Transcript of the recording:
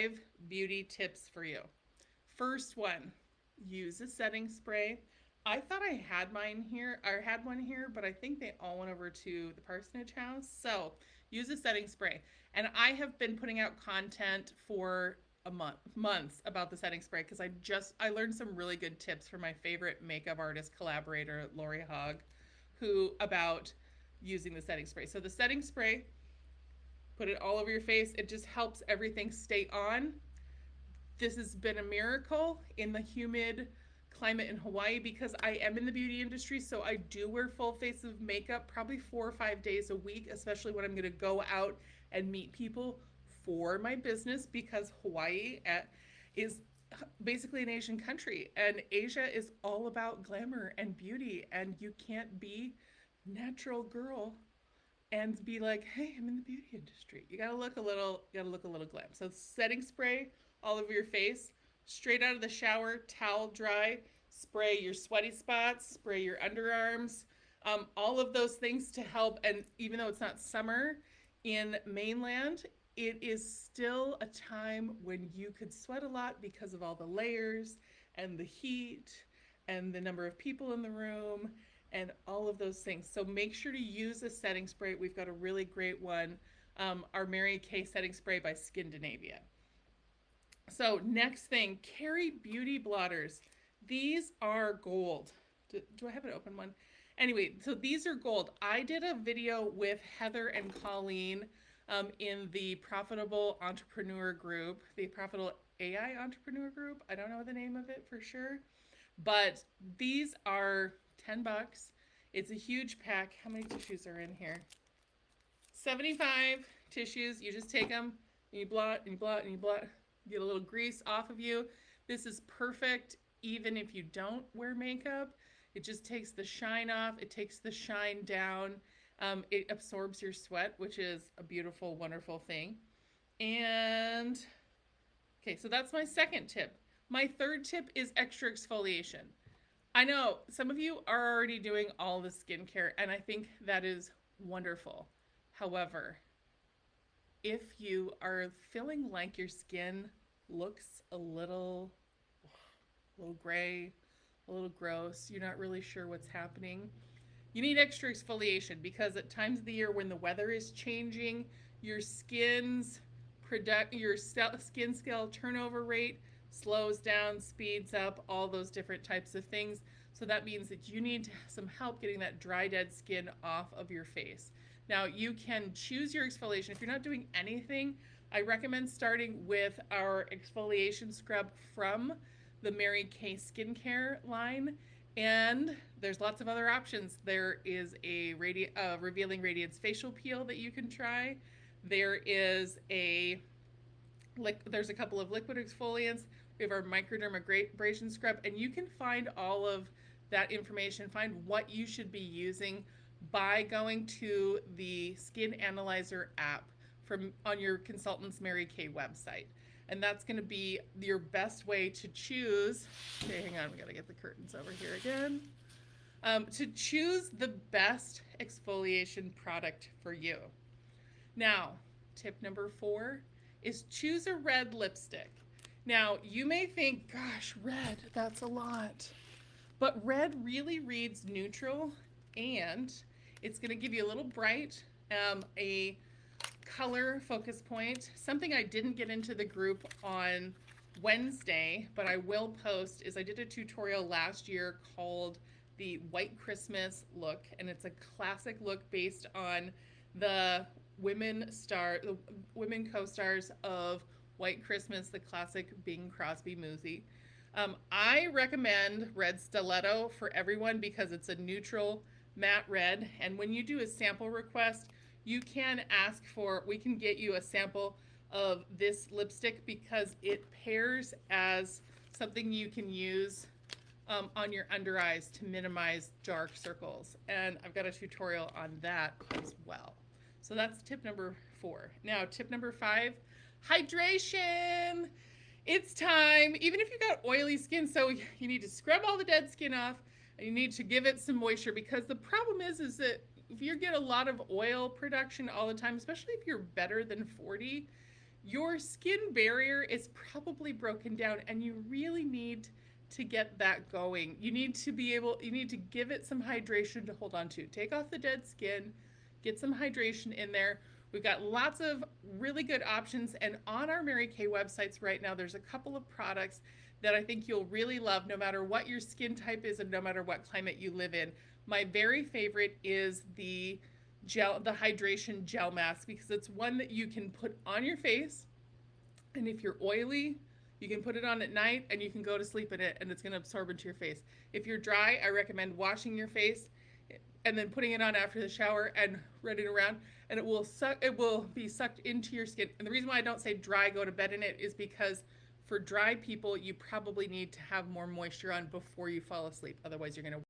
5 beauty tips for you. First one, use a setting spray. I thought I had mine here, or had one here, but I think they all went over to the parsonage house. So use a setting spray. And I have been putting out content for months about the setting spray because I learned some really good tips from my favorite makeup artist collaborator, Lori Hogg, who about using the setting spray. So the setting spray, put it all over your face. It just helps everything stay on. This has been a miracle in the humid climate in Hawaii because I am in the beauty industry, so I do wear full face of makeup probably 4 or 5 days a week, especially when I'm going to go out and meet people for my business because Hawaii is basically an Asian country and Asia is all about glamour and beauty, and you can't be natural girl and be like, hey, I'm in the beauty industry. You gotta look a little, glam. So setting spray all over your face, straight out of the shower, towel dry, spray your sweaty spots, spray your underarms, all of those things to help. And even though it's not summer in mainland, it is still a time when you could sweat a lot because of all the layers and the heat and the number of people in the room and all of those things. So make sure to use a setting spray. We've got a really great one, our Mary Kay setting spray by Skindinavia. So next thing, carry beauty blotters. These are gold. Do I have an open one? Anyway, so these are gold. I did a video with Heather and Colleen in the Profitable Entrepreneur Group, the Profitable AI Entrepreneur Group. I don't know the name of it for sure, but these are $10. It's a huge pack. How many tissues are in here? 75 tissues. You just take them and you blot and you blot and you blot. Get a little grease off of you. This is perfect even if you don't wear makeup. It just takes the shine off. It takes the shine down. It absorbs your sweat, which is a beautiful, wonderful thing. And okay, so that's my second tip. My third tip is extra exfoliation. I know some of you are already doing all the skincare, and I think that is wonderful. However, if you are feeling like your skin looks a little gray, a little gross, you're not really sure what's happening, you need extra exfoliation because at times of the year when the weather is changing, your skin scale turnover rate slows down, speeds up, all those different types of things. So that means that you need some help getting that dry, dead skin off of your face. Now, you can choose your exfoliation. If you're not doing anything, I recommend starting with our exfoliation scrub from the Mary Kay skincare line. And there's lots of other options. There is a Revealing Radiance facial peel that you can try. There's a couple of liquid exfoliants. We have our microdermabrasion scrub, and you can find all of that information, find what you should be using by going to the Skin Analyzer app on your consultant's Mary Kay website. And that's going to be your best way to choose. Okay, hang on, we got to get the curtains over here again. To choose the best exfoliation product for you. Now, tip number 4 is choose a red lipstick. Now, you may think, gosh, red, that's a lot. But red really reads neutral, and it's going to give you a little bright, a color focus point. Something I didn't get into the group on Wednesday, but I will post, is I did a tutorial last year called the White Christmas look, and it's a classic look based on the women co-stars of White Christmas, the classic Bing Crosby movie. I recommend red stiletto for everyone because it's a neutral matte red, and when you do a sample request, you can ask for, we can get you a sample of this lipstick because it pairs as something you can use on your under eyes to minimize dark circles, and I've got a tutorial on that as well. So that's tip number 4. Now, tip number 5, hydration. It's time, even if you got oily skin, so you need to scrub all the dead skin off and you need to give it some moisture, because the problem is that if you get a lot of oil production all the time, especially if you're better than 40, your skin barrier is probably broken down and you really need to get that going. You need to give it some hydration to hold on to. Take off the dead skin, get some hydration in there. We've got lots of really good options, and on our Mary Kay websites right now, there's a couple of products that I think you'll really love no matter what your skin type is and no matter what climate you live in. My very favorite is the hydration gel mask, because it's one that you can put on your face, and if you're oily, you can put it on at night and you can go to sleep in it and it's going to absorb into your face. If you're dry, I recommend washing your face and then putting it on after the shower and running around, and it will be sucked into your skin. And the reason why I don't say dry, go to bed in it, is because for dry people, you probably need to have more moisture on before you fall asleep. Otherwise, you're going to